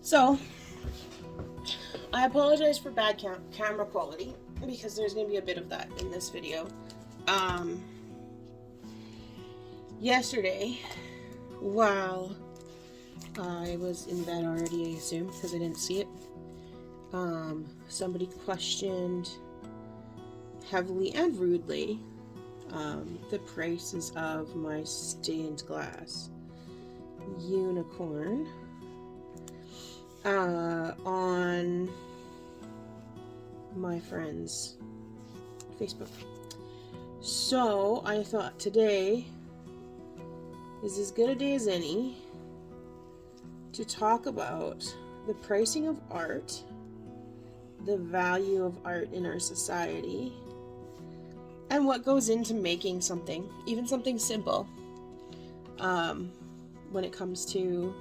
So, I apologize for bad camera quality because there's going to be a bit of that in this video. Yesterday, while I was in bed already, I assume, because I didn't see it, somebody questioned heavily and rudely the prices of my stained glass unicorn on my friend's Facebook. So I thought today is as good a day as any to talk about the pricing of art, the value of art in our society, and what goes into making something, even something simple, when it comes to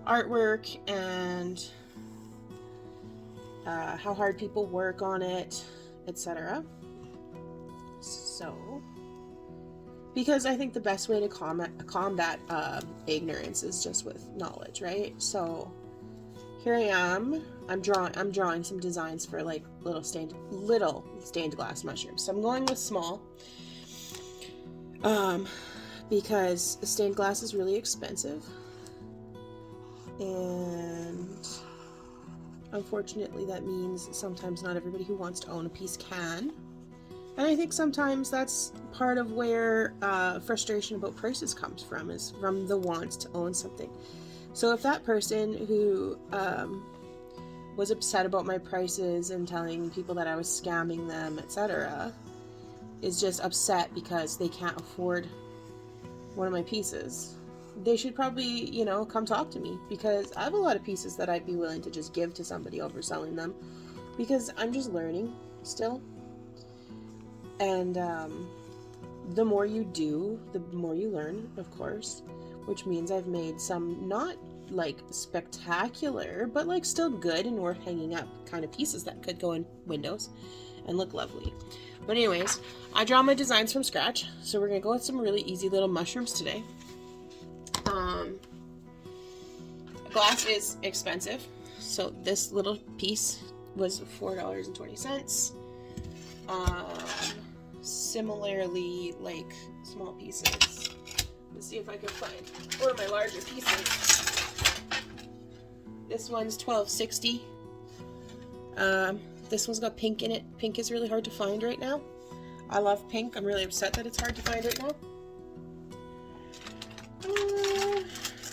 artwork and how hard people work on it, etc. So, because I think the best way to combat ignorance is just with knowledge, right? So here I am. I'm drawing some designs for like little stained glass mushrooms. So I'm going with small, because stained glass is really expensive, and unfortunately that means sometimes not everybody who wants to own a piece can. And I think sometimes that's part of where frustration about prices comes from, is from the want to own something. So if that person who was upset about my prices and telling people that I was scamming them, etc., is just upset because they can't afford one of my pieces, they should probably, come talk to me, because I have a lot of pieces that I'd be willing to just give to somebody over selling them, because I'm just learning still. And the more you do, the more you learn, of course, which means I've made some not like spectacular, but like still good and worth hanging up kind of pieces that could go in windows and look lovely. But anyways, I draw my designs from scratch, so we're gonna go with some really easy little mushrooms today. Glass is expensive, so this little piece was $4.20. Similarly, like small pieces. Let's see if I can find one of my larger pieces. This one's $12.60. This one's got pink in it. Pink is really hard to find right now. I love pink. I'm really upset that it's hard to find right now.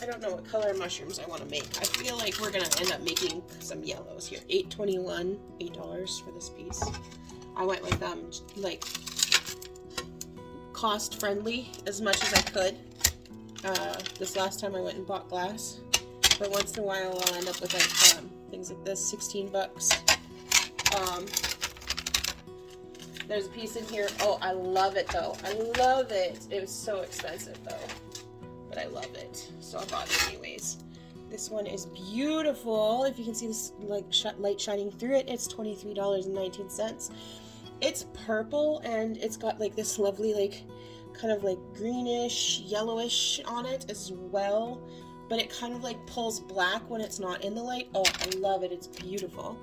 I don't know what color mushrooms I want to make. I feel like we're going to end up making some yellows here. $8.21, $8 for this piece. I went with like cost friendly as much as I could. This last time I went and bought glass, but once in a while I'll end up with like things like this, 16 bucks. There's a piece in here. Oh, I love it though. I love it. It was so expensive though, but I love it, so I bought it anyways. This one is beautiful. If you can see this like light shining through it, it's $23.19. It's purple, and it's got like this lovely like kind of like greenish, yellowish on it as well, but it kind of like pulls black when it's not in the light. Oh, I love it. It's beautiful.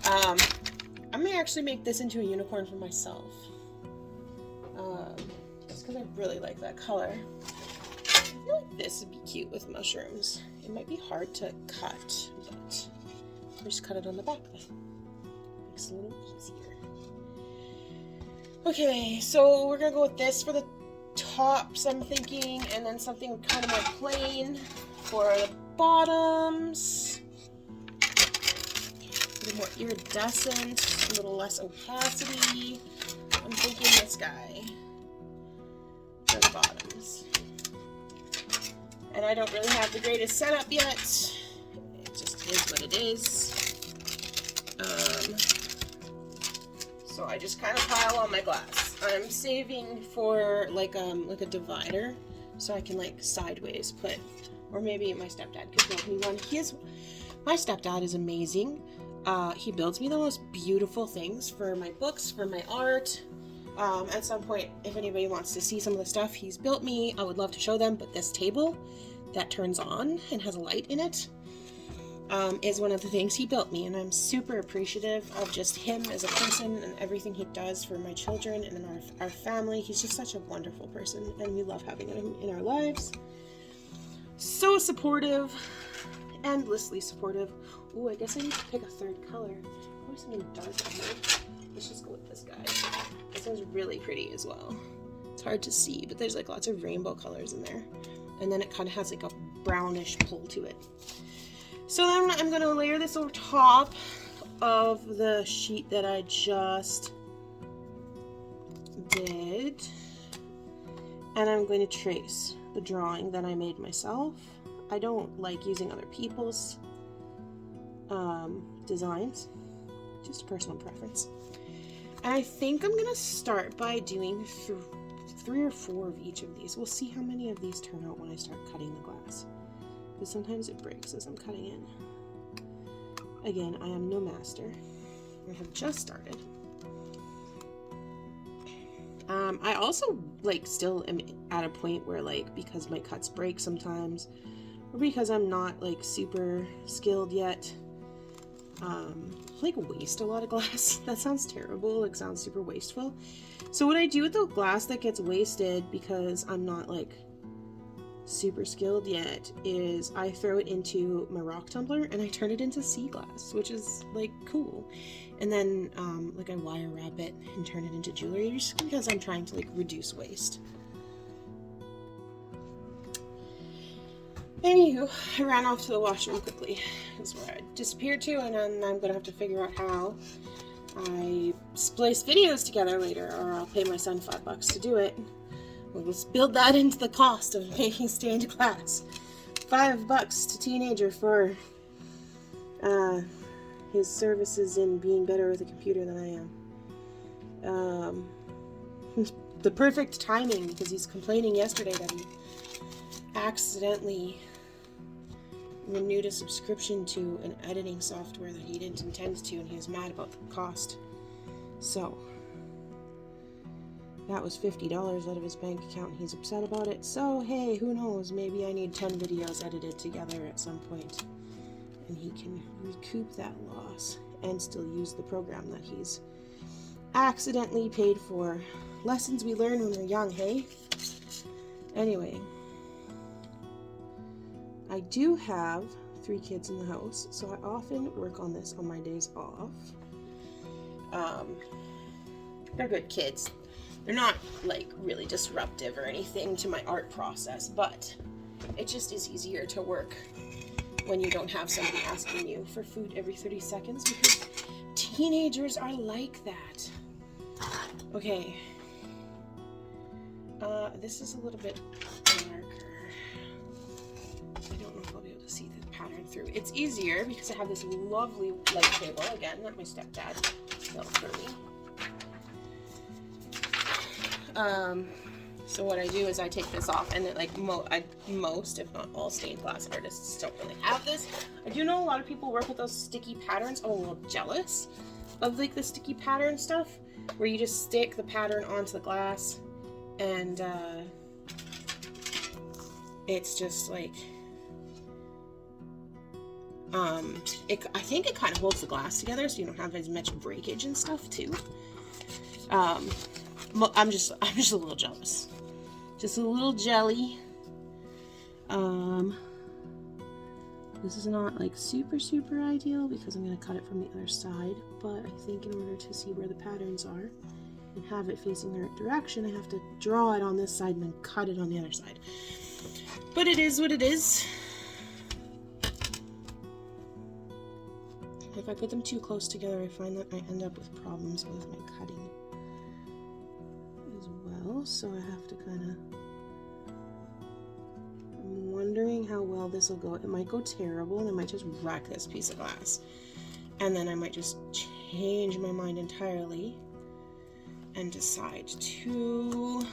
I may actually make this into a unicorn for myself, just because I really like that color. I feel like this would be cute with mushrooms. It might be hard to cut, but I'll just cut it on the back. Makes it a little easier. Okay, so we're gonna go with this for the tops, I'm thinking, and then something kind of more plain for the bottoms. A little more iridescent, a little less opacity. I'm thinking this guy for the bottoms. And I don't really have the greatest setup yet. It just is what it is. So I just kind of pile on my glass. I'm saving for like a divider, so I can like sideways put, or maybe my stepdad could build me one. My stepdad is amazing. He builds me the most beautiful things for my books, for my art. At some point, if anybody wants to see some of the stuff he's built me, I would love to show them. But this table that turns on and has a light in it, is one of the things he built me, and I'm super appreciative of just him as a person and everything he does for my children and our family. He's just such a wonderful person, and we love having him in our lives. So supportive, endlessly supportive. Ooh, I guess I need to pick a third color. Probably something dark in here. Let's just go with this guy. This one's really pretty as well. It's hard to see, but there's like lots of rainbow colors in there. And then it kind of has like a brownish pull to it. So then I'm going to layer this over top of the sheet that I just did. And I'm going to trace the drawing that I made myself. I don't like using other people's designs, just a personal preference. And I think I'm going to start by doing 3 or 4 of each of these. We'll see how many of these turn out when I start cutting the glass. But sometimes it breaks as I'm cutting it. Again, I am no master. I have just started. I also still am at a point where because my cuts break sometimes, or because I'm not super skilled yet, waste a lot of glass. That sounds terrible. It sounds super wasteful. So what I do with the glass that gets wasted because I'm not super skilled yet is I throw it into my rock tumbler and I turn it into sea glass, which is cool. And then I wire wrap it and turn it into jewelry just because I'm trying to reduce waste. Anywho, I ran off to the washroom quickly. That's where I disappeared to, and then I'm gonna have to figure out how I splice videos together later, or I'll pay my son $5 to do it. We'll just build that into the cost of making stained glass. $5 to teenager for his services in being better with a computer than I am. The perfect timing, because he's complaining yesterday that he accidentally renewed a subscription to an editing software that he didn't intend to, and he was mad about the cost. So that was $50 out of his bank account, and he's upset about it. So hey, who knows, maybe I need 10 videos edited together at some point, and he can recoup that loss and still use the program that he's accidentally paid for. Lessons we learn when we're young, hey? Anyway, I do have 3 kids in the house, so I often work on this on my days off. They're good kids. They're not really disruptive or anything to my art process, but it just is easier to work when you don't have somebody asking you for food every 30 seconds, because teenagers are like that. Okay. This is a little bit darker. I don't know if I'll be able to see the pattern through. It's easier because I have this lovely light table, again, that my stepdad built for me. So what I do is I take this off, and then most, if not all, stained glass artists don't really have this. I do know a lot of people work with those sticky patterns. I'm a little jealous of the sticky pattern stuff, where you just stick the pattern onto the glass, and it's just I think it kind of holds the glass together, so you don't have as much breakage and stuff too. I'm just a little jealous. Just a little jelly. This is not super ideal because I'm going to cut it from the other side, but I think in order to see where the patterns are and have it facing the right direction, I have to draw it on this side and then cut it on the other side. But it is what it is. If I put them too close together, I find that I end up with problems with my cutting as well, so I have to I'm wondering how well this will go. It might go terrible, and I might just wreck this piece of glass, and then I might just change my mind entirely and decide to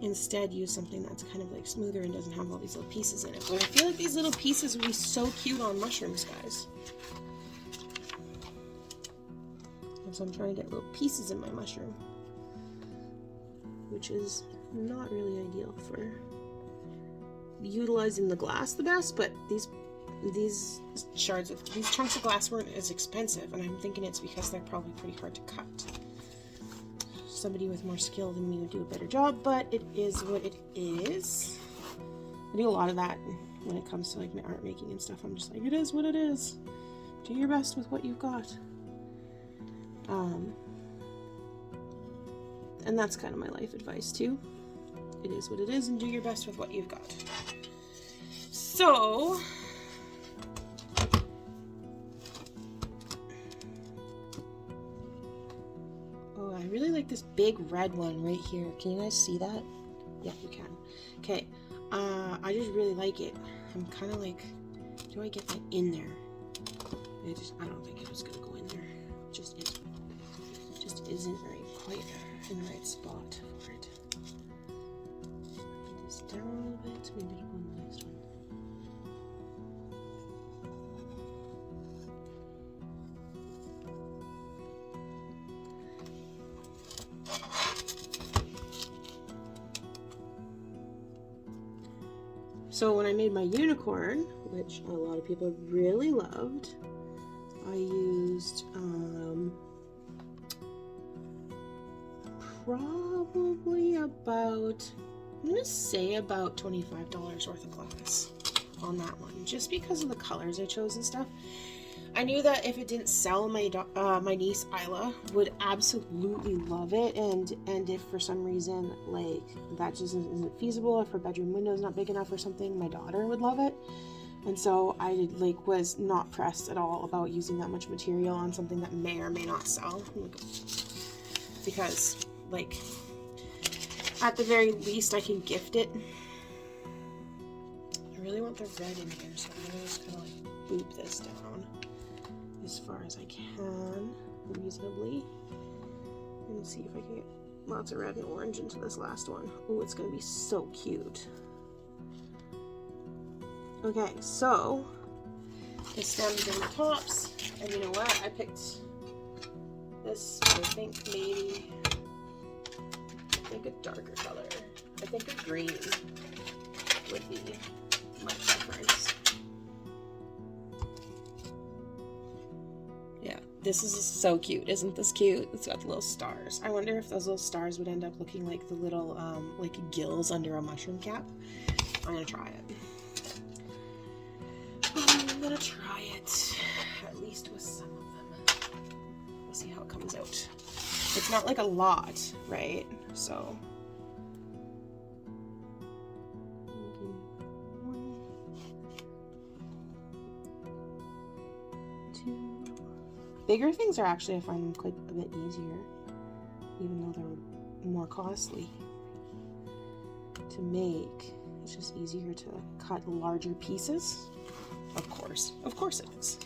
instead use something that's kind of smoother and doesn't have all these little pieces in it. But I feel like these little pieces would be so cute on mushrooms, guys. So I'm trying to get little pieces in my mushroom, which is not really ideal for utilizing the glass the best, but these these these chunks of glass weren't as expensive, and I'm thinking it's because they're probably pretty hard to cut. Somebody with more skill than me would do a better job, but it is what it is. I do a lot of that when it comes to like my art making and stuff. I'm just like, it is what it is. Do your best with what you've got. And that's kind of my life advice too. It is what it is, and do your best with what you've got. So, oh, I really like this big red one right here. Can you guys see that? Yeah, you can. Okay, I just really like it. I'm kind of like, do I get that in there? I don't think it was gonna go in there. It just isn't quite in the right spot for it. Put this down a little bit. Maybe it'll go in the next one. So when I made my unicorn, which a lot of people really loved, I used probably about, I'm gonna say about $25 worth of glass on that one, just because of the colors I chose and stuff. I knew that if it didn't sell, my niece Isla would absolutely love it, and if for some reason like that just isn't feasible, if her bedroom window is not big enough or something, my daughter would love it. And so I was not pressed at all about using that much material on something that may or may not sell, because like at the very least I can gift it. I really want the red in here, so I'm gonna just kind of like boop this down as far as I can reasonably, and see if I can get lots of red and orange into this last one. Oh, it's gonna be so cute. Okay, so the stems and the tops, and you know what? I picked this, I think a darker color. I think a green would be my preference. Yeah, this is so cute. Isn't this cute? It's got the little stars. I wonder if those little stars would end up looking like the little like gills under a mushroom cap. I'm gonna try it. I'm gonna try it, at least with some of them. We'll see how it comes out. It's not like a lot, right? So. One, two. Bigger things are actually, I find them quite a bit easier, even though they're more costly to make. It's just easier to cut larger pieces. Of course it is.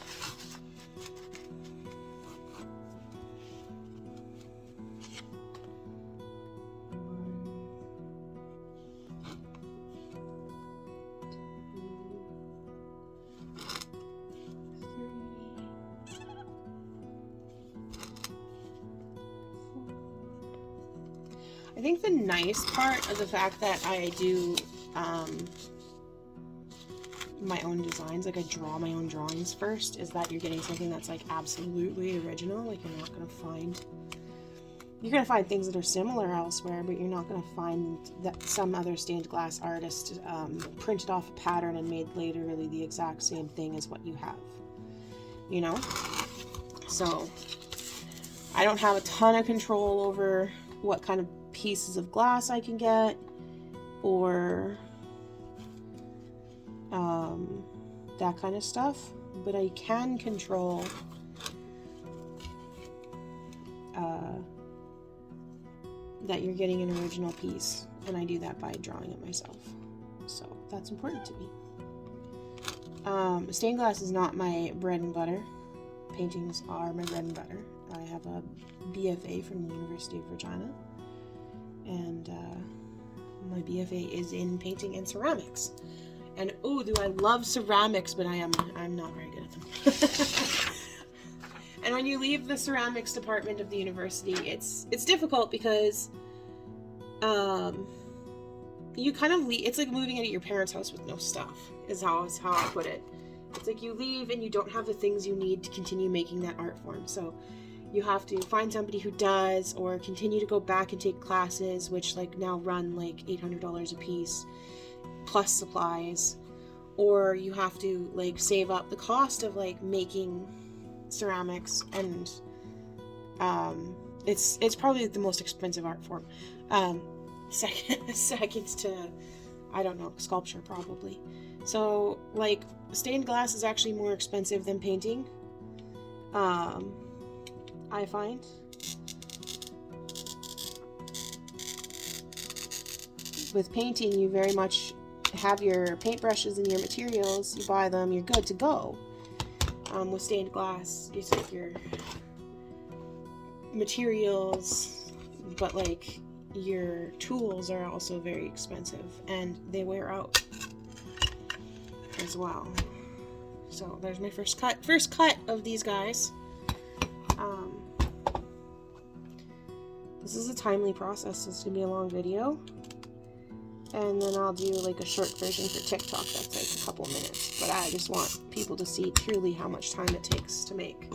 I think the nice part of the fact that I do my own designs, like I draw my own drawings first, is that you're getting something that's like absolutely original. Like you're gonna find things that are similar elsewhere, but you're not gonna find that some other stained glass artist printed off a pattern and made literally the exact same thing as what you have, you know? So I don't have a ton of control over what kind of pieces of glass I can get, or that kind of stuff, but I can control that you're getting an original piece, and I do that by drawing it myself, so that's important to me. Stained glass is not my bread and butter. Paintings are my bread and butter. I have a BFA from the University of Regina, and my BFA is in painting and ceramics. And oh, do I love ceramics, but I'm not very good at them. And when you leave the ceramics department of the university, it's difficult because you kind of it's like moving into your parents' house with no stuff, is how I put it. It's like you leave and you don't have the things you need to continue making that art form. So you have to find somebody who does, or continue to go back and take classes, which like now run like $800 a piece, plus supplies. Or you have to like save up the cost of like making ceramics, and it's probably the most expensive art form. Second to, I don't know, sculpture probably. So like stained glass is actually more expensive than painting, I find. With painting, you very much have your paintbrushes and your materials, you buy them, you're good to go. With stained glass, you take your materials, but like your tools are also very expensive and they wear out as well. So there's my first cut of these guys. This is a timely process, so it's gonna be a long video. And then I'll do like a short version for TikTok that's like a couple minutes. But I just want people to see truly how much time it takes to make.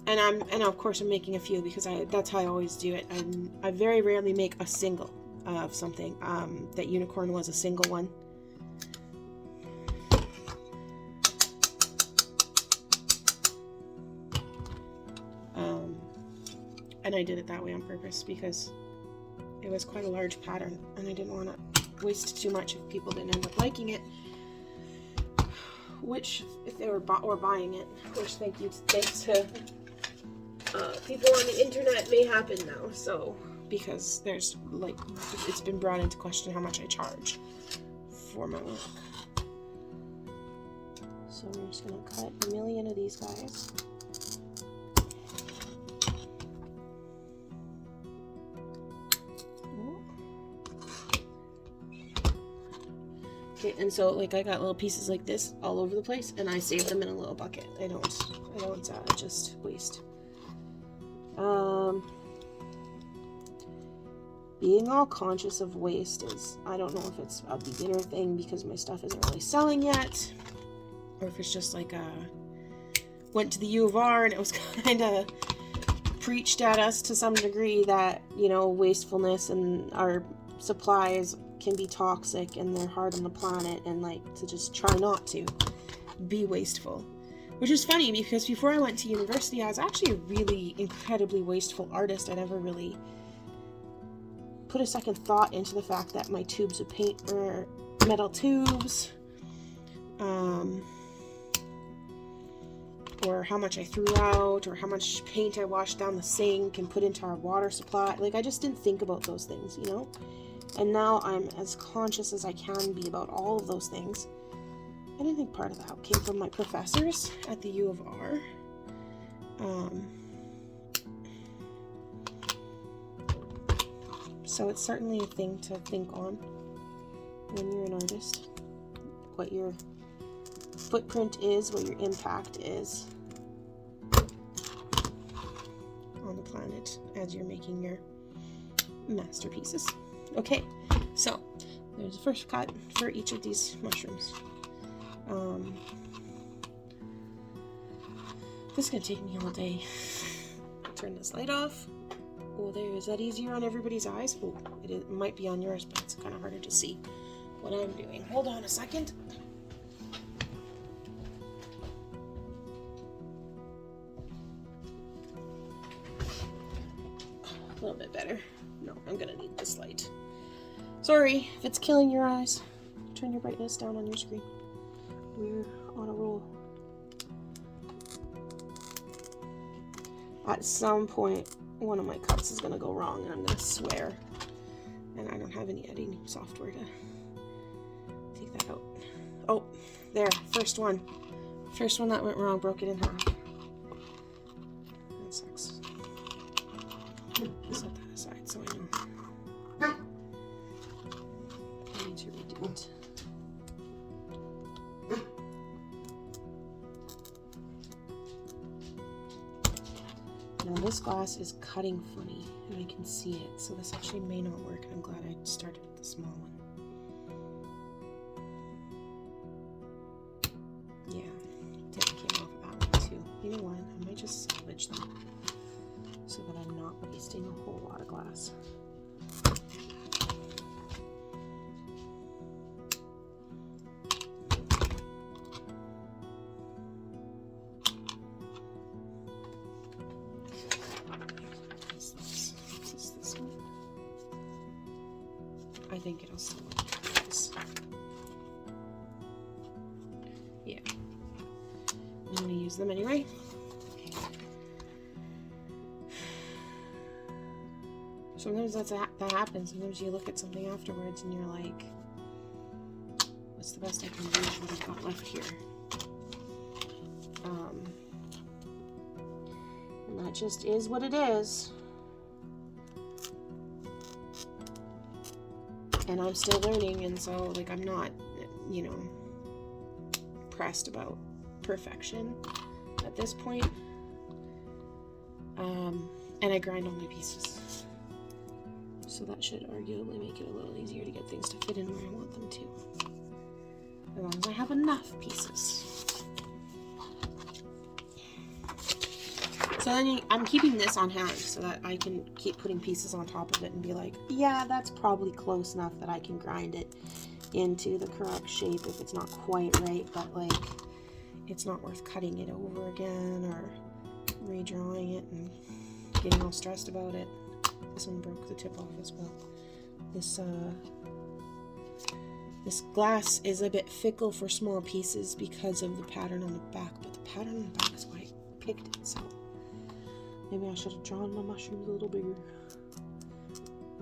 And of course I'm making a few because that's how I always do it. I very rarely make a single of something. That unicorn was a single one. And I did it that way on purpose because it was quite a large pattern and I didn't want to waste too much if people didn't end up liking it. Which, if they were buying it, which thanks to people on the internet may happen now. So, because there's like, it's been brought into question how much I charge for my work. So we're just gonna cut a million of these guys. Okay, and so like I got little pieces like this all over the place, and I save them in a little bucket. I don't just waste. Being all conscious of waste is, I don't know if it's a beginner thing because my stuff isn't really selling yet, or if it's just like went to the U of R and it was kind of preached at us to some degree that, you know, wastefulness and our supplies can be toxic and they're hard on the planet, and like to just try not to be wasteful. Which is funny because before I went to university I was actually a really incredibly wasteful artist. I never really put a second thought into the fact that my tubes of paint were metal tubes, or how much I threw out, or how much paint I washed down the sink and put into our water supply. Like I just didn't think about those things, you know? And now I'm as conscious as I can be about all of those things. And I think part of that came from my professors at the U of R. So it's certainly a thing to think on when you're an artist. What your footprint is, what your impact is on the planet as you're making your masterpieces. Okay, so there's the first cut for each of these mushrooms. This is gonna take me all day. Turn this light off. Oh, there, is that easier on everybody's eyes? Oh, it might be on yours, but it's kind of harder to see what I'm doing. Hold on a second. A little bit better. No, I'm gonna need this light. Sorry if it's killing your eyes. Turn your brightness down on your screen. We're on a roll. At some point, one of my cuts is gonna go wrong and I'm gonna swear. And I don't have any editing software to take that out. Oh, there, first one. First one that went wrong, broke it in half. That sucks. Set that aside so I know. I need to redo it. Now this glass is cutting funny, and I can see it, so this actually may not work, and I'm glad I started with the small one. Yeah, You know what? I might just salvage them so that I'm not wasting a whole lot of glass. This one. I think it'll still look nice. Yeah. I'm going to use them anyway. Sometimes that happens. Sometimes you look at something afterwards and you're like, what's the best I can do with what I've got left here? And that just is what it is. And I'm still learning, and so, like, I'm not, you know, pressed about perfection at this point. And I grind all my pieces. So that should arguably make it a little easier to get things to fit in where I want them to. As long as I have enough pieces. So then I'm keeping this on hand so that I can keep putting pieces on top of it and be like, yeah, that's probably close enough that I can grind it into the correct shape if it's not quite right, but like, it's not worth cutting it over again or redrawing it and getting all stressed about it. This one broke the tip off as well. This glass is a bit fickle for small pieces because of the pattern on the back, but the pattern on the back is why I picked it, so maybe I should have drawn my mushrooms a little bigger.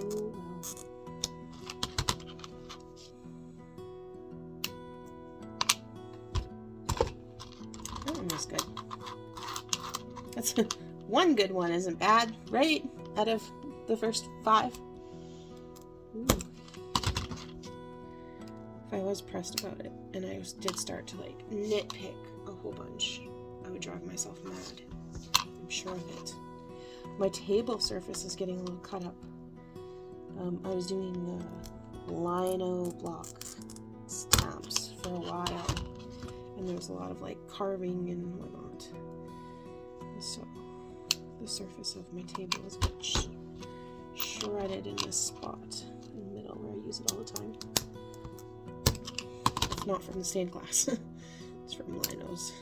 Oh well. That one was good. That's one good one isn't bad, right? Out of the first 5. Ooh. If I was pressed about it and I did start to like nitpick a whole bunch, I would drive myself mad. I'm sure of it. My table surface is getting a little cut up. I was doing lino block stamps for a while, and there was a lot of like carving and whatnot. And so the surface of my table is a bit shredded in this spot in the middle where I use it all the time. It's not from the stained glass. It's from linos.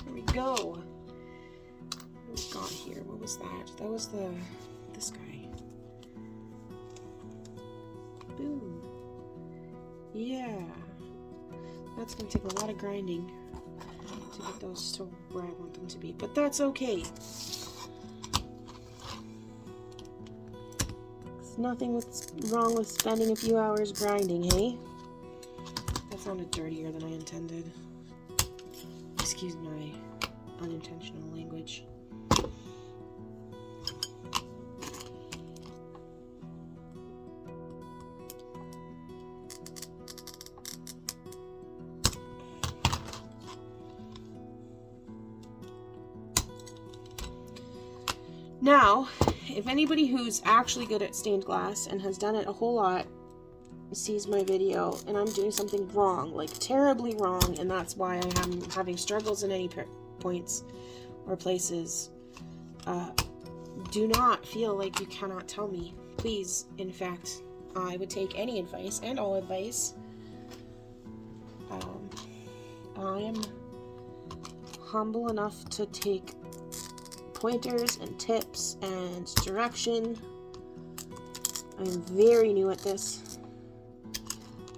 There we go. What we got here? What was that? That was this guy. Boom. Yeah. That's going to take a lot of grinding to get those to where I want them to be. But that's okay. There's nothing wrong with spending a few hours grinding, hey? That sounded dirtier than I intended. Excuse my unintentional language. Now, if anybody who's actually good at stained glass and has done it a whole lot sees my video and I'm doing something wrong, like terribly wrong, and that's why I am having struggles in any points or places, do not feel like you cannot tell me. Please, in fact, I would take any advice and all advice. I am humble enough to take pointers and tips and direction. I'm very new at this,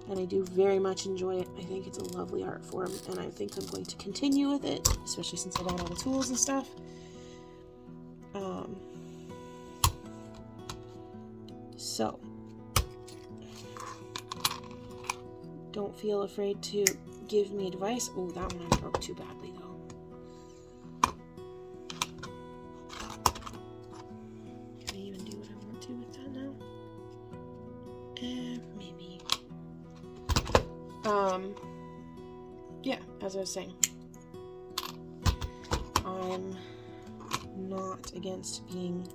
and I do very much enjoy it. I think it's a lovely art form, and I think I'm going to continue with it, especially since I got all the tools and stuff. So, don't feel afraid to give me advice. Oh, that one I broke too badly, though. Maybe. Yeah, as I was saying, I'm not against giving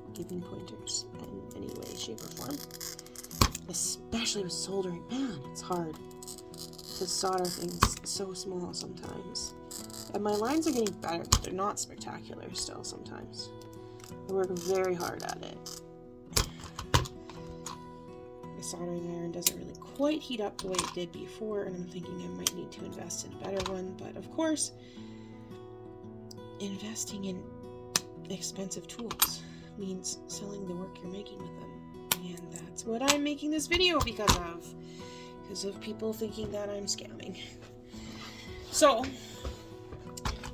pointers in any way, shape, or form. Especially with soldering. Man, it's hard to solder things so small sometimes. And my lines are getting better, but they're not spectacular still sometimes. I work very hard at it. The soldering iron doesn't really quite heat up the way it did before, and I'm thinking I might need to invest in a better one. But of course, investing in expensive tools means selling the work you're making with them. And that's what I'm making this video because of people thinking that I'm scamming. So,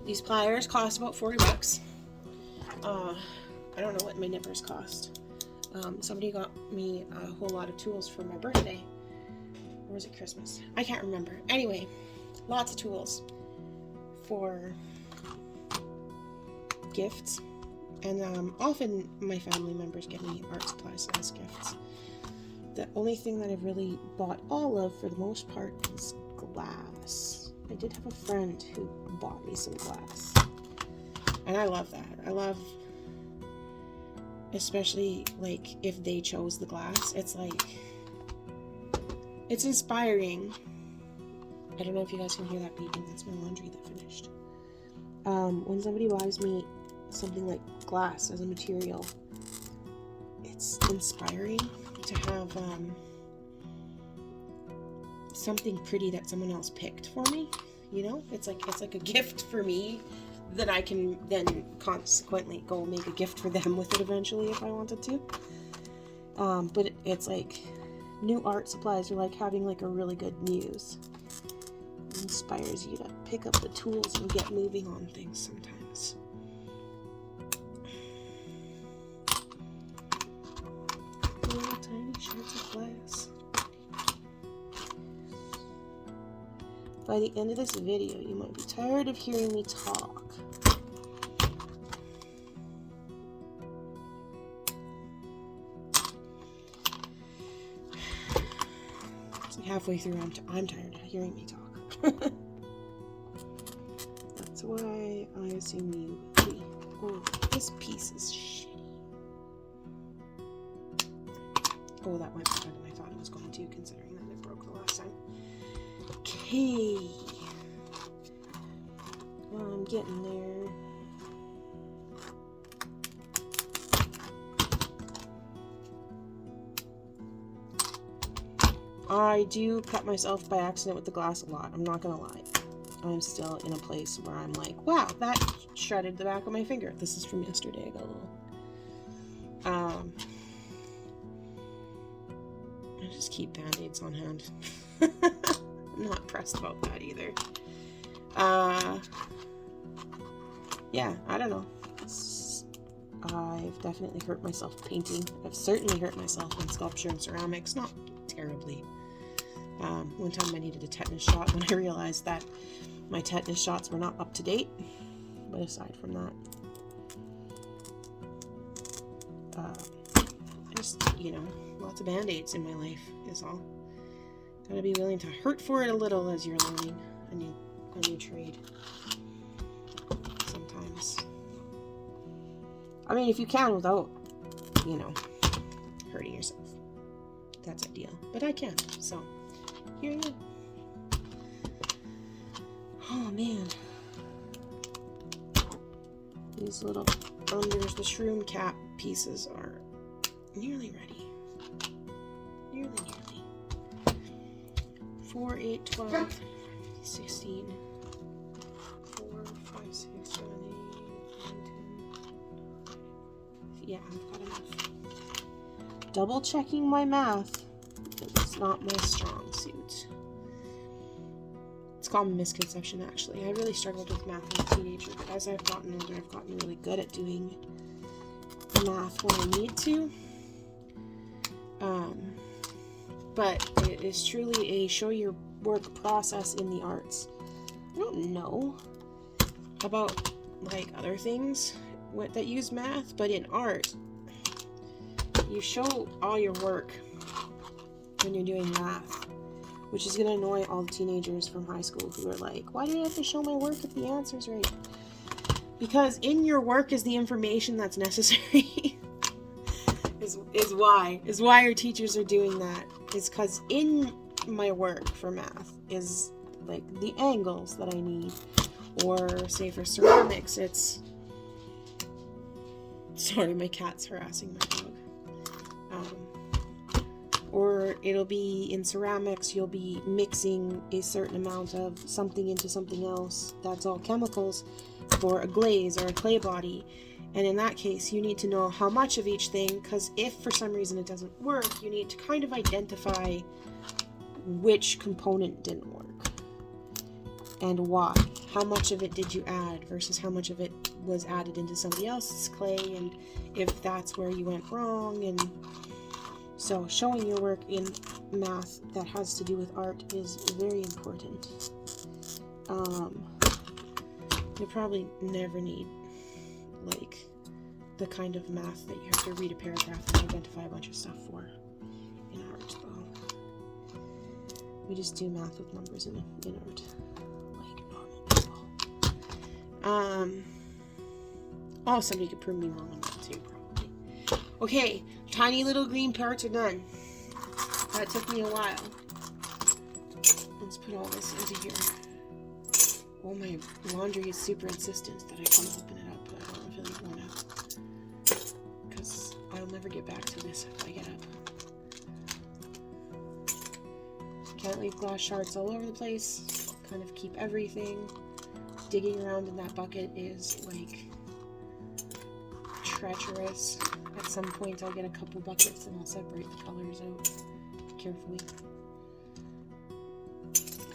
these pliers cost about 40 bucks. I don't know what my nippers cost. Somebody got me a whole lot of tools for my birthday. Or was it Christmas? I can't remember. Anyway, lots of tools for gifts. And often my family members get me art supplies as gifts. The only thing that I've really bought all of, for the most part, is glass. I did have a friend who bought me some glass. And I love that. I love, especially, like, if they chose the glass. It's like, it's inspiring. I don't know if you guys can hear that beeping. That's my laundry that finished. When somebody buys me something like glass as a material, it's inspiring to have something pretty that someone else picked for me. You know, it's like a gift for me that I can then consequently go make a gift for them with it eventually if I wanted to. But it's like new art supplies are like having like a really good muse. It inspires you to pick up the tools and get moving on things sometimes. Little tiny shards of glass. By the end of this video, you might be tired of hearing me talk. So halfway through, I'm tired of hearing me talk. That's why I assume you will be. Oh, this piece is shitty. Oh, that went better than I thought it was going to, considering that it broke the last time. Okay. I'm getting there. I do cut myself by accident with the glass a lot. I'm not gonna lie. I'm still in a place where I'm like, wow, that shredded the back of my finger. This is from yesterday. I got a little. I just keep band-aids on hand. I'm not pressed about that either. Yeah, I don't know. I've definitely hurt myself painting. I've certainly hurt myself in sculpture and ceramics. Not terribly. One time I needed a tetanus shot when I realized that my tetanus shots were not up to date. But aside from that, just, you know, lots of band-aids in my life is all. Gotta be willing to hurt for it a little as you're learning a new trade. Sometimes. I mean, if you can without, you know, hurting yourself. That's ideal. But I can't, so here I am. Oh man. These little unders, the shroom cap pieces are nearly ready. Nearly. 4, 8, 12, 16, 4, 5, 6, 7, 8, 9, 10. Yeah, I've got enough. Double checking my math because it's not my strong suit. It's a common misconception, actually. I really struggled with math as a teenager, but as I've gotten older, I've gotten really good at doing math when I need to. But it is truly a show your work process in the arts. I don't know about like other things that use math, but in art, you show all your work when you're doing math, which is going to annoy all the teenagers from high school who are like, why do I have to show my work if the answer's right? Because in your work is the information that's necessary. is why our teachers are doing that. Is because in my work for math is like the angles that I need, Or say for ceramics, it's... Sorry, my cat's harassing my dog. Or it'll be in ceramics, you'll be mixing a certain amount of something into something else. That's all chemicals for a glaze or a clay body. And in that case, you need to know how much of each thing, because if for some reason it doesn't work, you need to kind of identify which component didn't work and why. How much of it did you add versus how much of it was added into somebody else's clay, and if that's where you went wrong. And so showing your work in math that has to do with art is very important. You probably never need like the kind of math that you have to read a paragraph and identify a bunch of stuff for in art, though. We just do math with numbers in art, like normal people. Oh, somebody could prove me wrong on that too, probably. Okay, tiny little green parts are done. That took me a while. Let's put all this into here. Oh, my laundry is super insistent that I come open it up, but I don't really want to, because I'll never get back to this if I get up. Can't leave glass shards all over the place. Kind of keep everything. Digging around in that bucket is like treacherous. At some point I'll get a couple buckets and I'll separate the colors out carefully,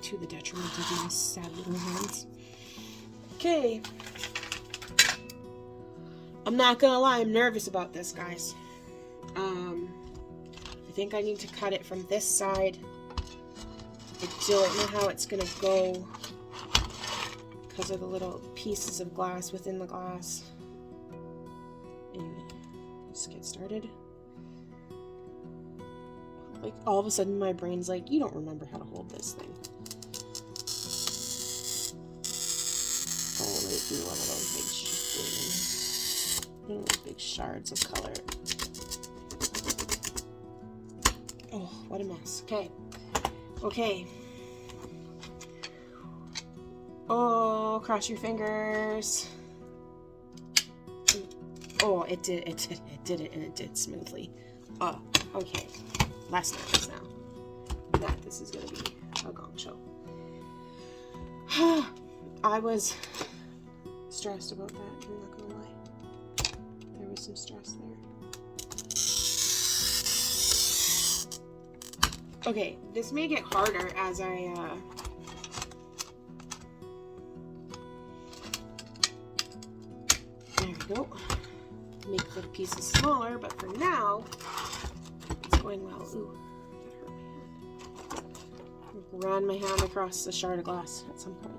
to the detriment of my sad little hands. Okay. I'm not gonna lie, I'm nervous about this, guys. I think I need to cut it from this side. I don't know how it's gonna go because of the little pieces of glass within the glass. Anyway, let's get started. Like, all of a sudden my brain's like, you don't remember how to hold this thing. Oh, right through one of those big shards of color. Oh, what a mess. Okay. Okay. Oh, cross your fingers. Oh, it did it, and it did smoothly. Oh, okay. Less nervous now. That this is gonna be a gong show. I was stressed about that, I'm not gonna lie. There was some stress there. Okay, this may get harder as I, there we go. Make the pieces smaller, but for now, it's going well. Ooh, that hurt my hand. Ran my hand across the shard of glass at some point.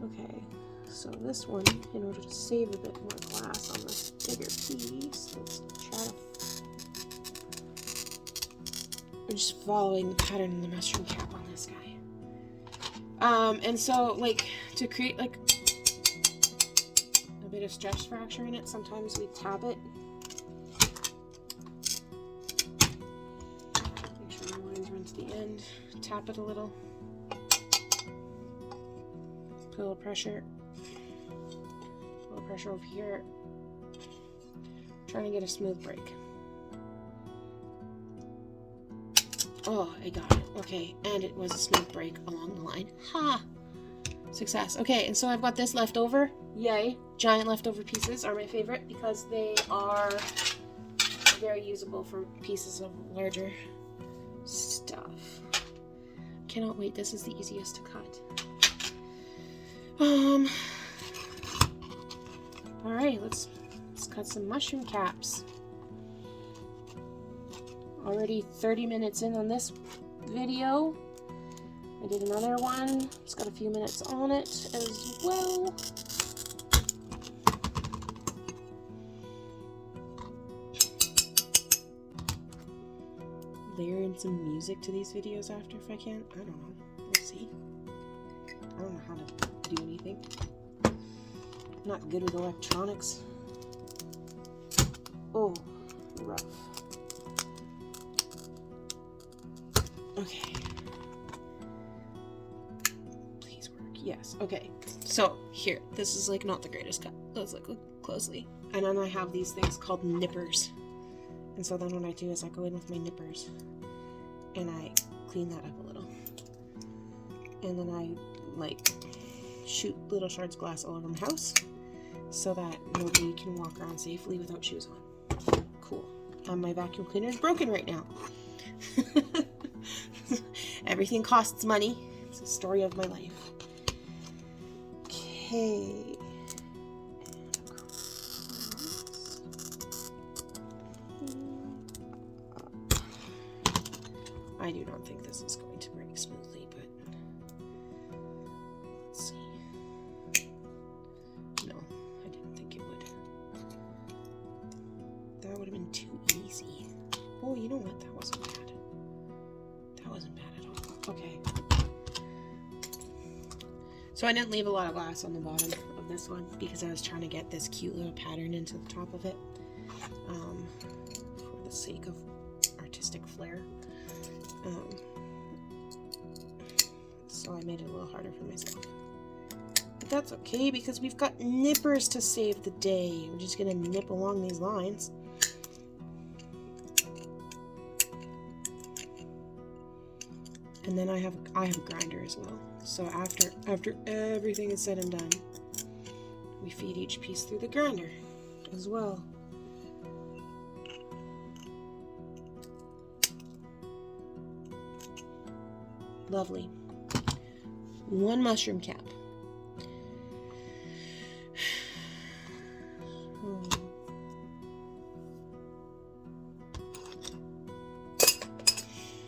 Okay, so this one, in order to save a bit more glass on this bigger piece, let's try to... We're just following the pattern in the mushroom cap on this guy. And so, like, to create, like, a bit of stress fracture in it, sometimes we tap it. Make sure the lines run to the end. Tap it a little. Put a little pressure. A little pressure over here. Trying to get a smooth break. Oh, I got it. Okay, and it was a smooth break along the line. Ha! Success. Okay, and so I've got this left over. Yay. Giant leftover pieces are my favorite because they are very usable for pieces of larger stuff. Cannot wait. This is the easiest to cut. Alright, let's cut some mushroom caps. Already 30 minutes in on this video. I did another one. It's got a few minutes on it as well. Layer in some music to these videos after if I can. I don't know. We'll see. I don't know how to do anything. I'm not good with electronics. Oh, rough. Okay. Please work. Yes, okay. So, here, this is like not the greatest cut. Let's look closely. And then I have these things called nippers. And so then what I do is I go in with my nippers and I clean that up a little. And then I, like, shoot little shards of glass all over my house so that nobody can walk around safely without shoes on. Cool. And my vacuum cleaner is broken right now. Everything costs money. It's the story of my life. Okay. I do not think this is going to break smoothly, but let's see. No, I didn't think it would. That would have been too easy. Oh, you know what? That wasn't bad. That wasn't bad at all. Okay. So I didn't leave a lot of glass on the bottom of this one because I was trying to get this cute little pattern into the top of it for the sake of artistic flair. So I made it a little harder for myself. But that's okay because we've got nippers to save the day. We're just gonna nip along these lines. And then I have a grinder as well. So after everything is said and done, we feed each piece through the grinder as well. Lovely. One mushroom cap.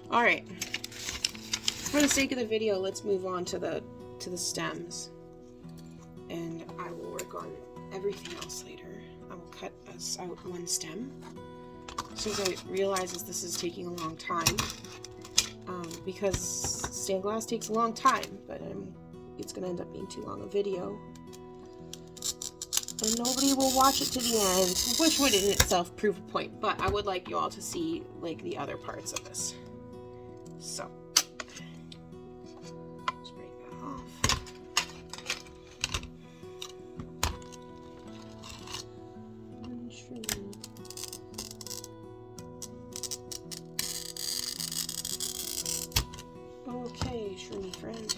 All right. For the sake of the video, let's move on to the stems, and I will work on everything else later. I will cut us out one stem since I realize this is taking a long time. Because stained glass takes a long time, but it's going to end up being too long a video. And nobody will watch it to the end, which would in itself prove a point, but I would like you all to see, like, the other parts of this. So, let's break that off. Okay, shroomy friend.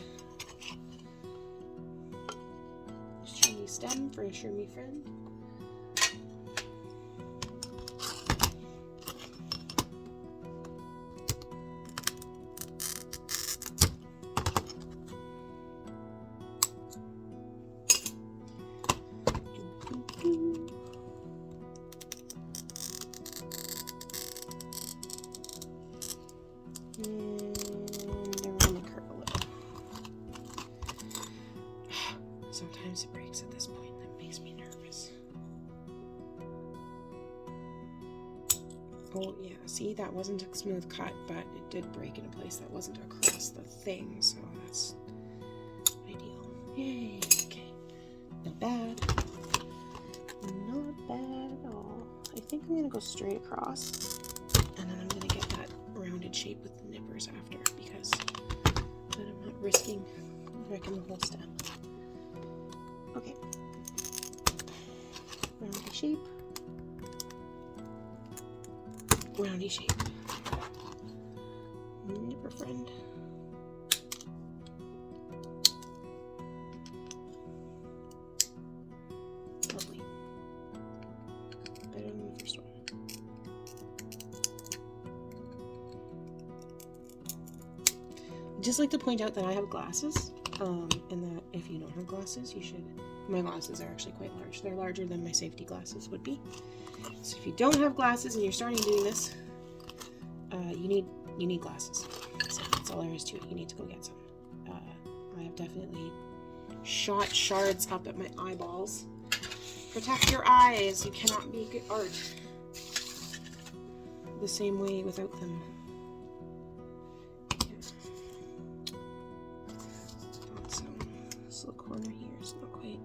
Shroomy stem for a shroomy friend. Sometimes it breaks at this point. That makes me nervous. Oh yeah, see, that wasn't a smooth cut, but it did break in a place that wasn't across the thing, so that's ideal. Yay, okay. Not bad. Not bad at all. I think I'm gonna go straight across, and then I'm gonna get that rounded shape with the nippers after, because then I'm not risking wrecking the whole stem. Okay. Roundy shape. Roundy shape. Nipper friend. Lovely. Better than the first one. I'd just like to point out that I have glasses. And that if you don't have glasses, you should. My glasses are actually quite large. They're larger than my safety glasses would be. So if you don't have glasses and you're starting doing this, you need glasses. So that's all there is to it. You need to go get some. I have definitely shot shards up at my eyeballs. Protect your eyes. You cannot make art the same way without them. Corner here is not quite.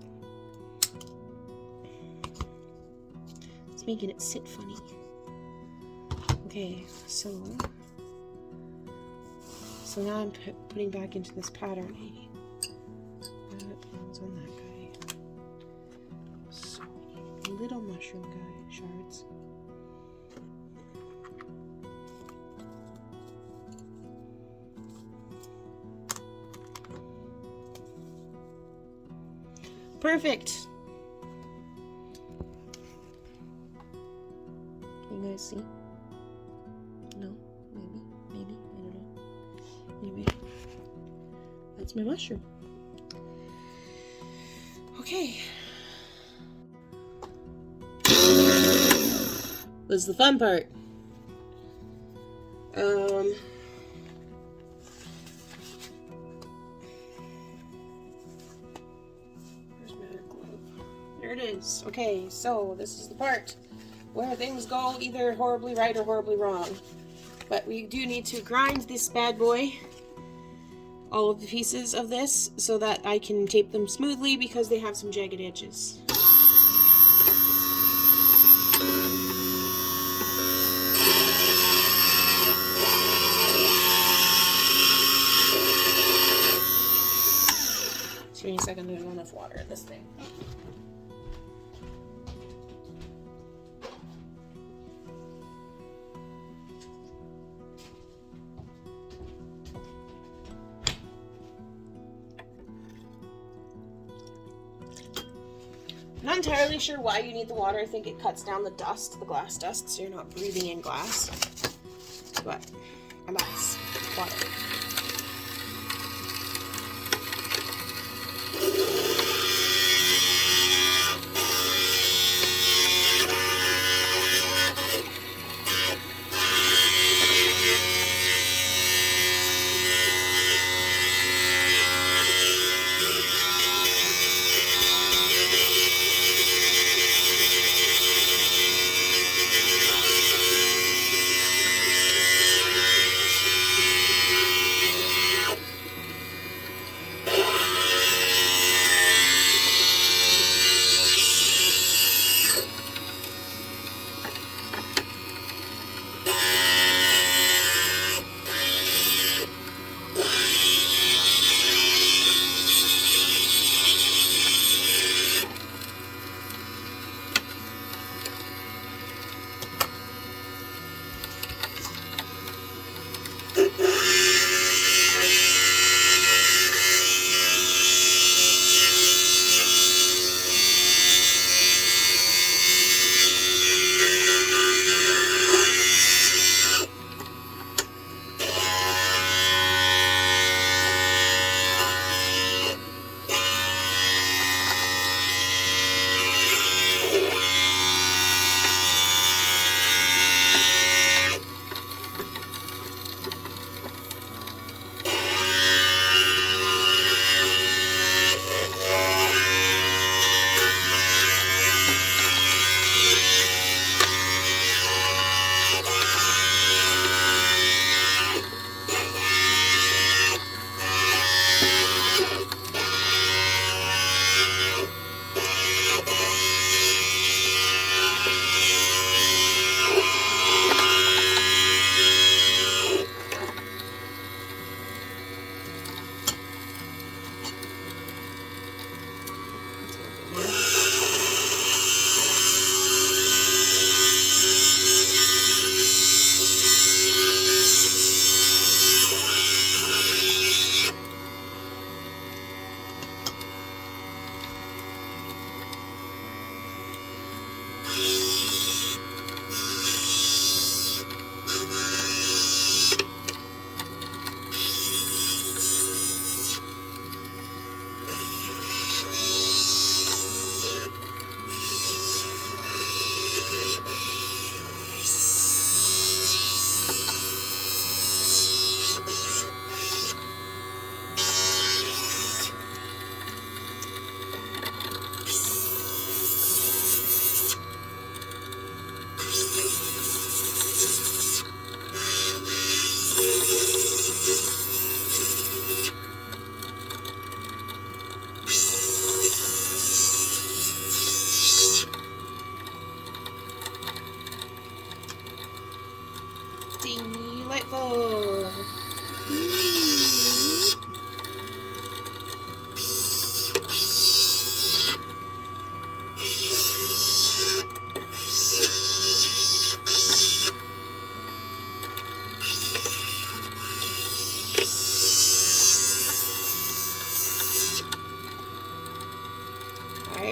It's making it sit funny. Okay, so now I'm putting back into this pattern little mushroom shards. Perfect. Can you guys see? No? Maybe, I don't know. Anyway, that's my mushroom. Okay. This is the fun part. Where's my other glove? There it is. Okay, so this is the part where things go either horribly right or horribly wrong. But we do need to grind this bad boy, all of the pieces of this, so that I can tape them smoothly because they have some jagged edges. Just give me a second, there's not enough water in this thing. I'm not entirely sure why you need the water. I think it cuts down the dust, the glass dust, so you're not breathing in glass. But, alas, water.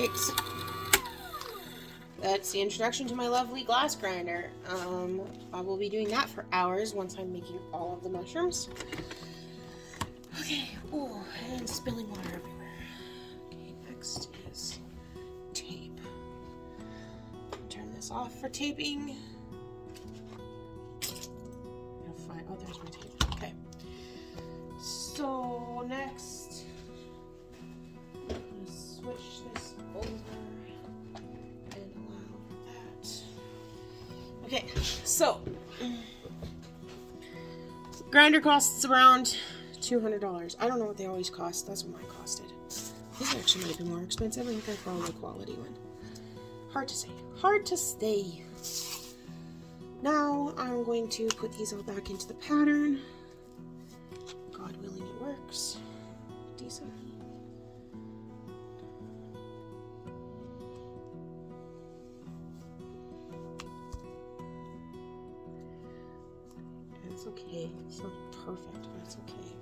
right. That's the introduction to my lovely glass grinder. I will be doing that for hours once I'm making all of the mushrooms. Okay, oh, and spilling water everywhere. Okay, next is tape. Turn this off for taping. Oh, there's my tape. Okay. So next, I'm going to switch this over and allow that. Okay, so grinder costs around $200. I don't know what they always cost. That's what mine costed. These actually might be more expensive. I think I found the quality one. Hard to say. Hard to say. Now I'm going to put these all back into the pattern. God willing, it works decently. It's okay. It's not perfect, but it's okay.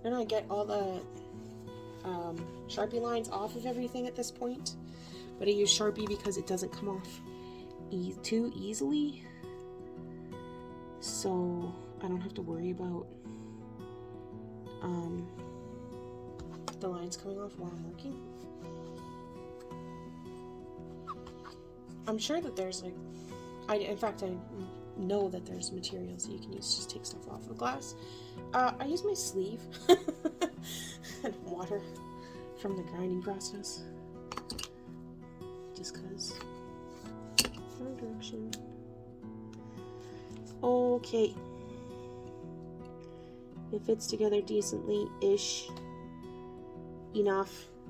Then I get all the Sharpie lines off of everything at this point, but I use Sharpie because it doesn't come off too easily, so I don't have to worry about the lines coming off while I'm working. I'm sure that there's like, in fact I know that there's materials that you can use to just take stuff off of glass. I use my sleeve and water from the grinding process, just because. Wrong direction. Okay. It fits together decently-ish.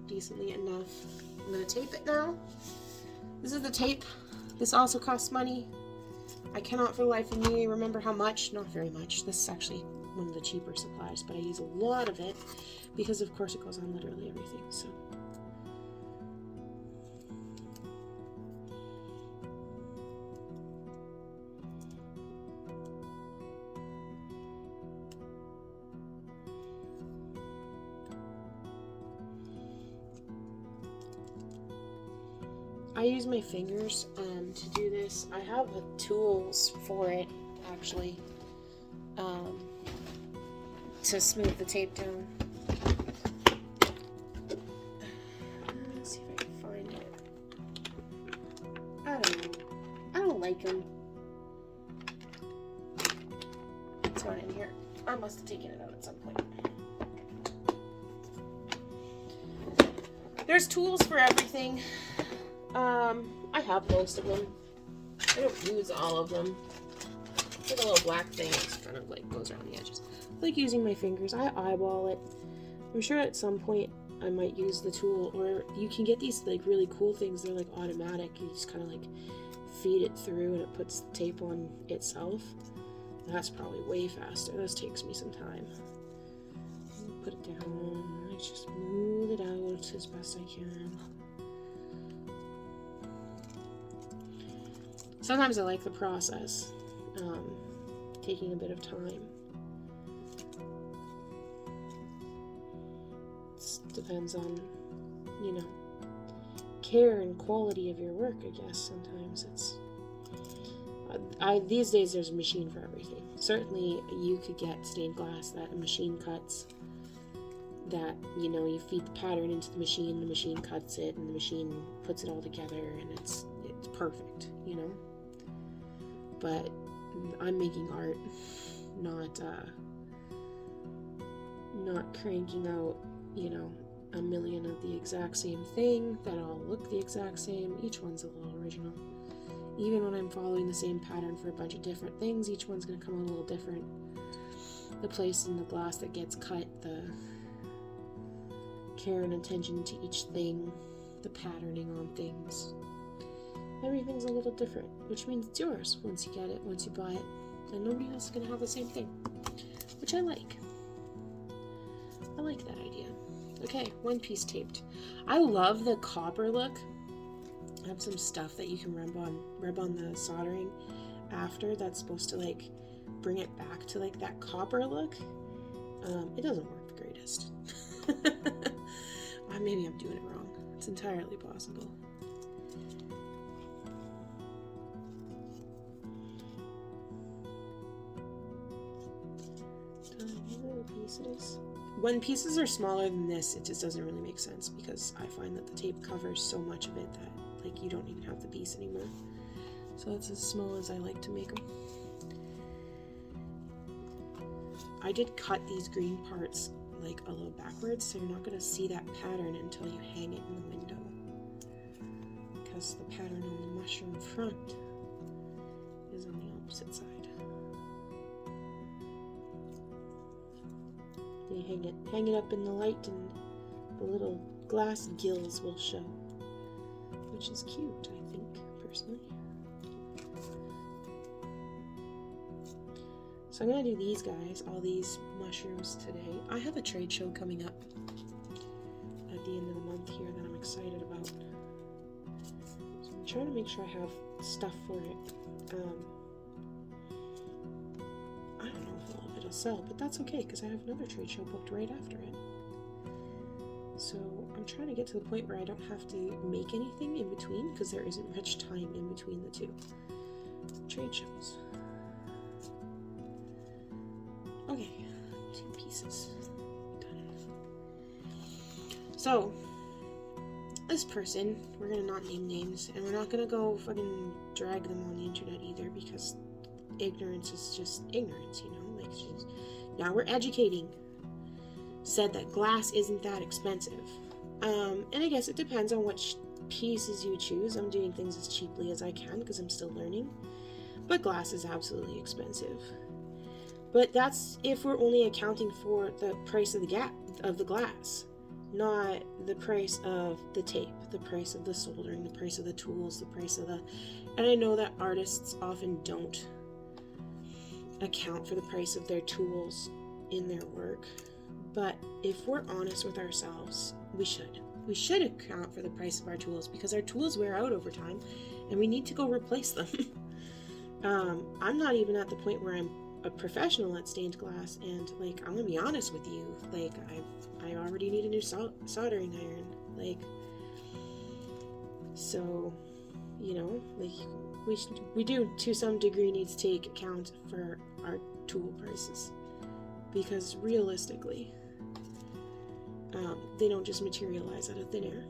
Decently enough. I'm gonna tape it now. This is the tape. This also costs money. I cannot for the life of me remember how much. Not very much. This is actually one of the cheaper supplies, but I use a lot of it because of course it goes on literally everything, so. I use my fingers to do this. I have the tools for it, actually, to smooth the tape down. Let's see if I can find it. I don't know. I don't like them. It's not in here. I must have taken it out at some point. There's tools for everything. I have most of them. I don't use all of them. It's like a little black thing that kind of like goes around the edges. I like using my fingers. I eyeball it. I'm sure at some point I might use the tool, or you can get these like really cool things. They're like automatic. You just kind of like feed it through and it puts the tape on itself. That's probably way faster. This takes me some time. Put it down. I just smooth it out as best I can. Sometimes I like the process, taking a bit of time. It depends on, care and quality of your work, I guess. Sometimes it's, these days there's a machine for everything. Certainly you could get stained glass that a machine cuts, that, you feed the pattern into the machine cuts it, and the machine puts it all together, and it's perfect, But I'm making art, not cranking out, a million of the exact same thing that all look the exact same. Each one's a little original. Even when I'm following the same pattern for a bunch of different things, each one's going to come out a little different. The place in the glass that gets cut, the care and attention to each thing, the patterning on things. Everything's a little different, which means it's yours once you get it, once you buy it, and nobody else is going to have the same thing, which I like. I like that idea. Okay, one piece taped. I love the copper look. I have some stuff that you can rub on the soldering after that's supposed to like bring it back to like that copper look. It doesn't work the greatest. Maybe I'm doing it wrong. It's entirely possible. Tiny little pieces. When pieces are smaller than this, it just doesn't really make sense because I find that the tape covers so much of it that like you don't even have the piece anymore. So that's as small as I like to make them. I did cut these green parts like a little backwards, so you're not going to see that pattern until you hang it in the window. Because the pattern on the mushroom front is on the opposite side. You hang it up in the light and the little glass gills will show, which is cute, I think, personally. So I'm going to do these guys, all these mushrooms today. I have a trade show coming up at the end of the month here that I'm excited about. So I'm trying to make sure I have stuff for it. I don't know if all of it'll sell, but that's okay because I have another trade show booked right after it. So I'm trying to get to the point where I don't have to make anything in between because there isn't much time in between the two trade shows. Okay, 2 pieces. Done. So, this person, we're gonna not name names, and we're not gonna go fucking drag them on the internet either, because ignorance is just ignorance, you know? Like, now we're educating. Said that glass isn't that expensive. And I guess it depends on which pieces you choose. I'm doing things as cheaply as I can, because I'm still learning. But glass is absolutely expensive. But that's if we're only accounting for the price of the glass, not the price of the tape, the price of the soldering, the price of the tools, the price of the... And I know that artists often don't account for the price of their tools in their work, but if we're honest with ourselves, we should. We should account for the price of our tools because our tools wear out over time and we need to go replace them. I'm not even at the point where I'm a professional at stained glass, and like I'm gonna be honest with you, like I already need a new soldering iron, like, so, you know, like we do to some degree need to take account for our tool prices because realistically they don't just materialize out of thin air.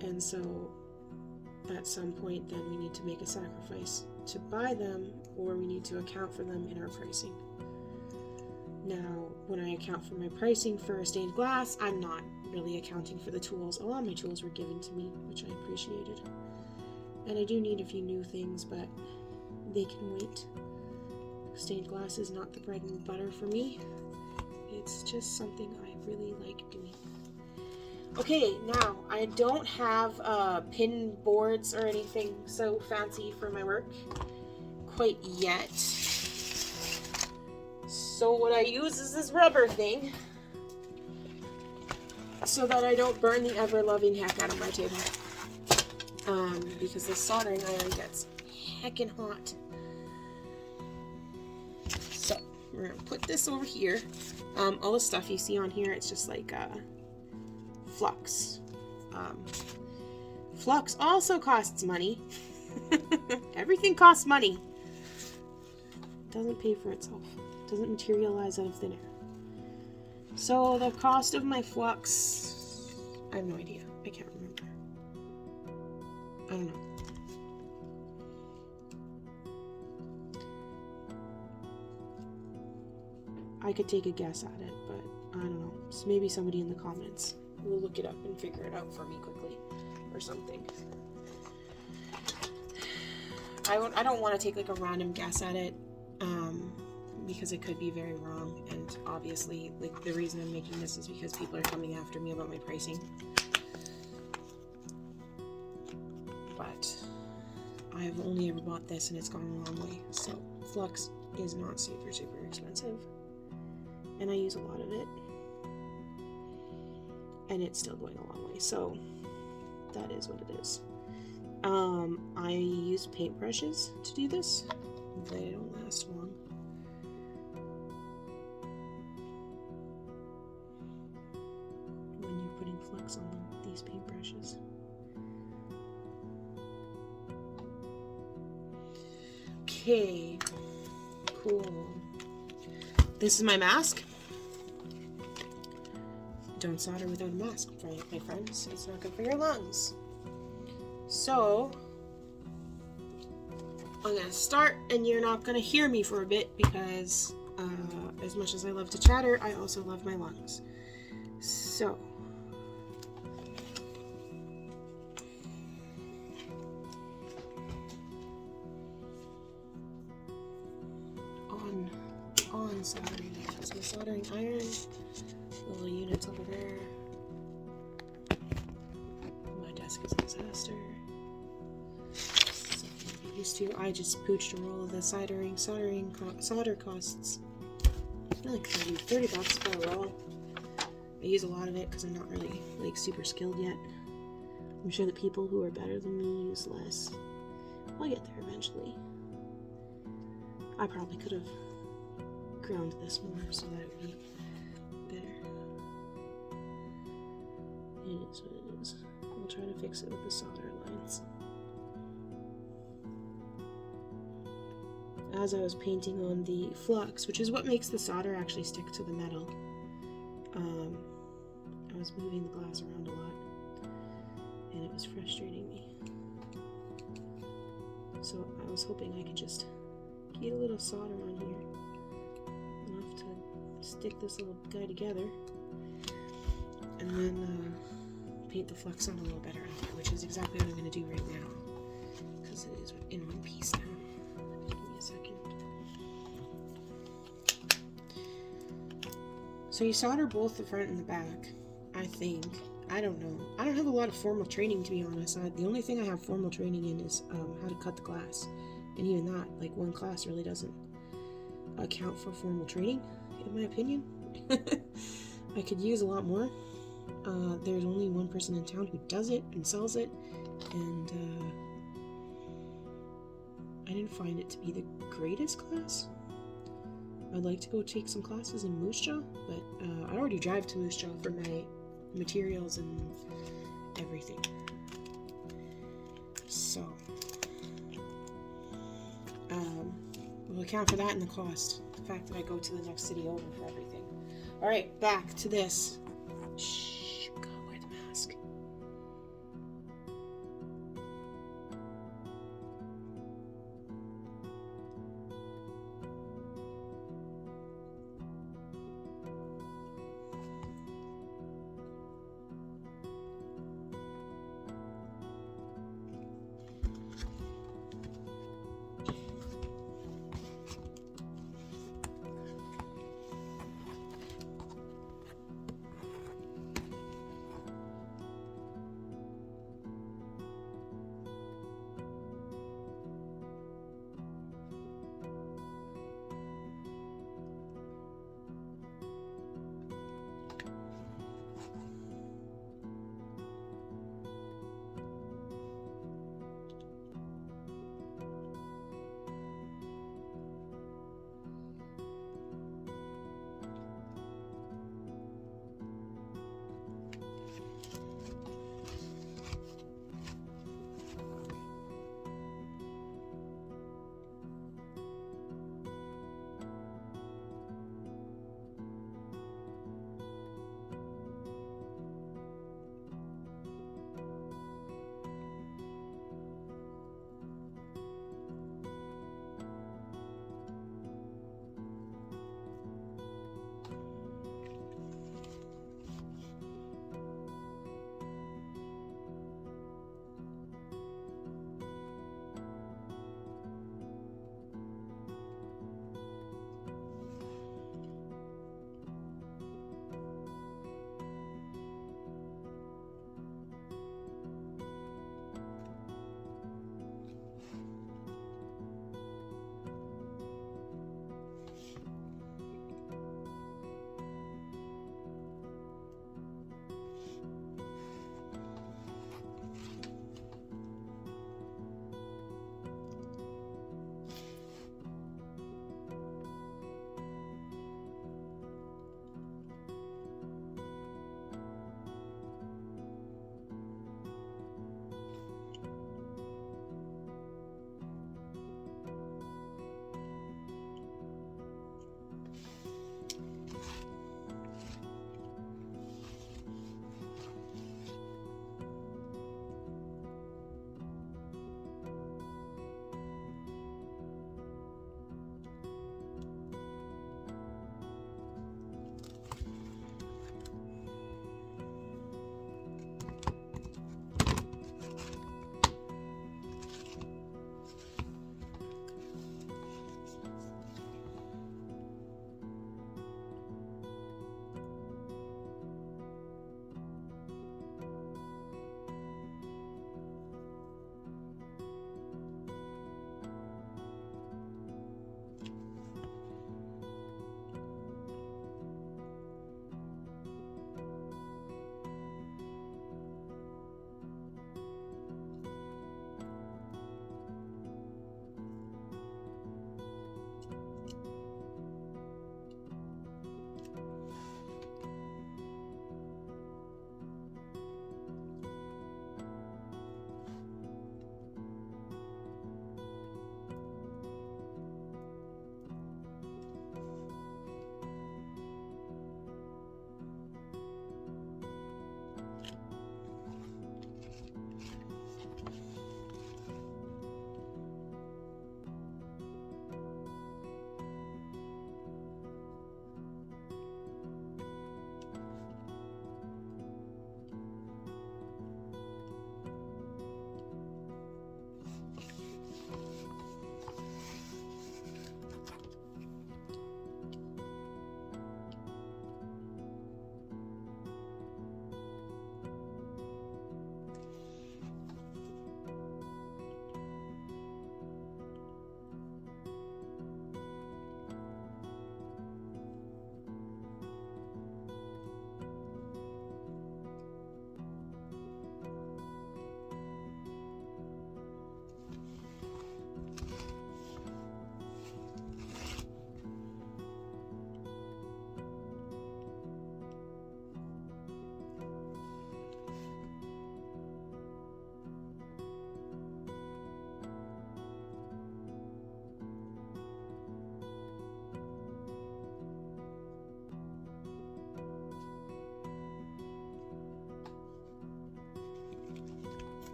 And so at some point then we need to make a sacrifice to buy them, or we need to account for them in our pricing. Now, when I account for my pricing for a stained glass, I'm not really accounting for the tools. A lot of my tools were given to me, which I appreciated. And I do need a few new things, but they can wait. Stained glass is not the bread and butter for me. It's just something I really like doing. Okay, now, I don't have pin boards or anything so fancy for my work quite yet. So what I use is this rubber thing so that I don't burn the ever-loving heck out of my table. Because the soldering iron gets heckin' hot. So, we're gonna put this over here. All the stuff you see on here, it's just like, flux. Flux also costs money. Everything costs money. It doesn't pay for itself. It doesn't materialize out of thin air. So the cost of my flux, I have no idea. I can't remember. I don't know. I could take a guess at it, but I don't know. So maybe somebody in the comments will look it up and figure it out for me quickly or something. I don't want to take like a random guess at it because it could be very wrong, and obviously like the reason I'm making this is because people are coming after me about my pricing. But I've only ever bought this and it's gone a long way, so flux is not super expensive, and I use a lot of it. And it's still going a long way, so that is what it is. I use paintbrushes to do this. They don't last long. flex on these paintbrushes. Okay, cool. This is my mask. Don't solder without a mask, my friends. It's not good for your lungs. So, I'm gonna start, and you're not gonna hear me for a bit because as much as I love to chatter, I also love my lungs. So, on soldering. So soldering iron, little units over there. My desk is a disaster. Something to get used to. I just pooched a roll of the solder costs like 30 bucks for a roll. I use a lot of it because I'm not really like super skilled yet. I'm sure the people who are better than me use less. I'll get there eventually. I probably could have ground this more so that it would be better. It is what it is. I'll try to fix it with the solder lines. As I was painting on the flux, which is what makes the solder actually stick to the metal, I was moving the glass around a lot, and it was frustrating me. So I was hoping I could just get a little solder on here, enough to stick this little guy together, and then paint the flux on a little better after, which is exactly what I'm going to do right now, because it is in one piece now. Give me a second. So you solder both the front and the back, I think. I don't know. I don't have a lot of formal training, to be honest. The only thing I have formal training in is how to cut the glass. And even that, like, one class really doesn't account for formal training, in my opinion. I could use a lot more. There's only one person in town who does it and sells it, and I didn't find it to be the greatest class. I'd like to go take some classes in Moose Jaw, but I already drive to Moose Jaw for my materials and everything. So, we'll account for that in the cost. The fact that I go to the next city over for everything. Alright, back to this. Shh, go wear the mask.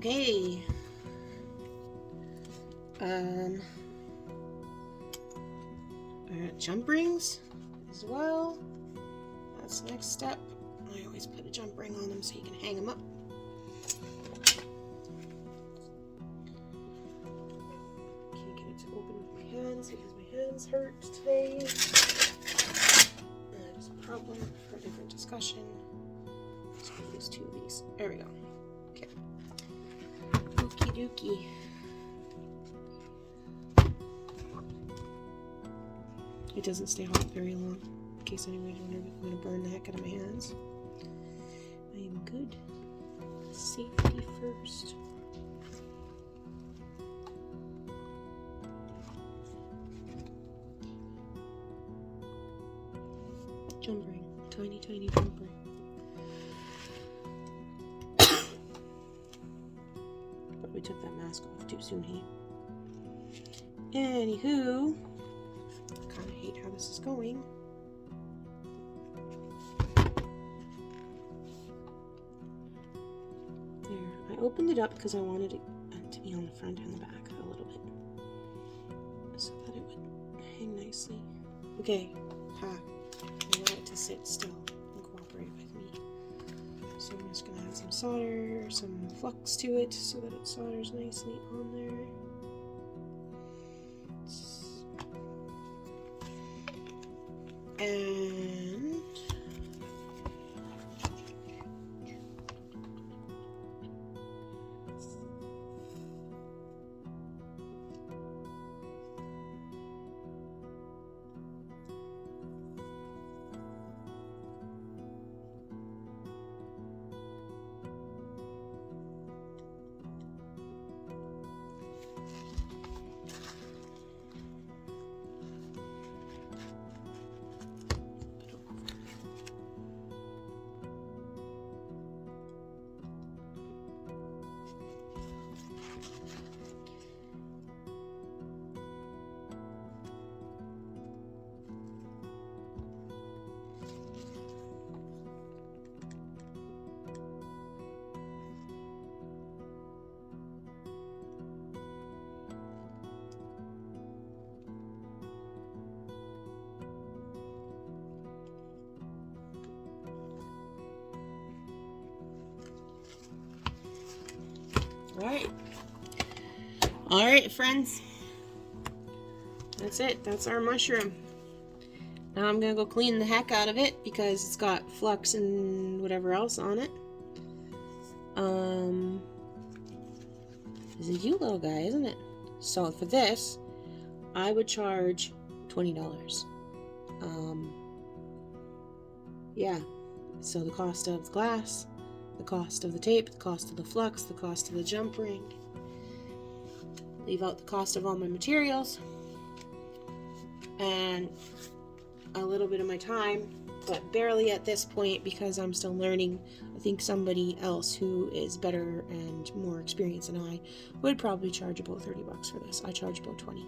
Okay. Jump rings as well. That's the next step. I always put a jump ring on them so you can hang them up. Can't get it to open with my hands because my hands hurt today. That is a problem for a different discussion. Let's use 2 of these. There we go. Okay. Okie dokie. It doesn't stay hot very long, in case anybody's wondering if I'm going to burn the heck out of my hands. I am good. Safety first. Jump ring. Tiny, tiny jump ring. Probably took that mask off too soon, hey? Anywho, I kind of hate how this is going. There, I opened it up because I wanted it to be on the front and the back a little bit, so that it would hang nicely. Okay, I want it to sit still and cooperate with me. So I'm just going to add some solder, some flux to it so that it solders nicely on there. And all right, friends. That's it. That's our mushroom. Now I'm gonna go clean the heck out of it because it's got flux and whatever else on it. It's a cute little guy, isn't it? So for this, I would charge $20. Yeah. So the cost of the glass, the cost of the tape, the cost of the flux, the cost of the jump ring. Leave out the cost of all my materials and a little bit of my time, but barely at this point because I'm still learning. I think somebody else who is better and more experienced than I would probably charge about $30 for this. I charge about $20.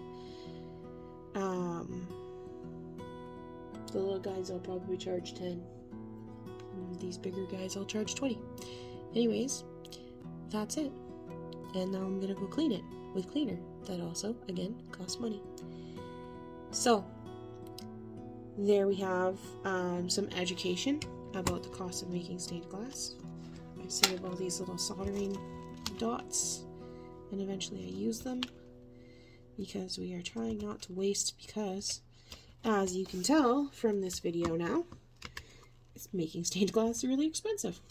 The little guys I'll probably charge $10. And these bigger guys I'll charge $20. Anyways, that's it. And now I'm gonna go clean it with cleaner. That also, again, costs money. So, there we have some education about the cost of making stained glass. I save all these little soldering dots, and eventually I use them because we are trying not to waste, because, as you can tell from this video now, making stained glass is really expensive.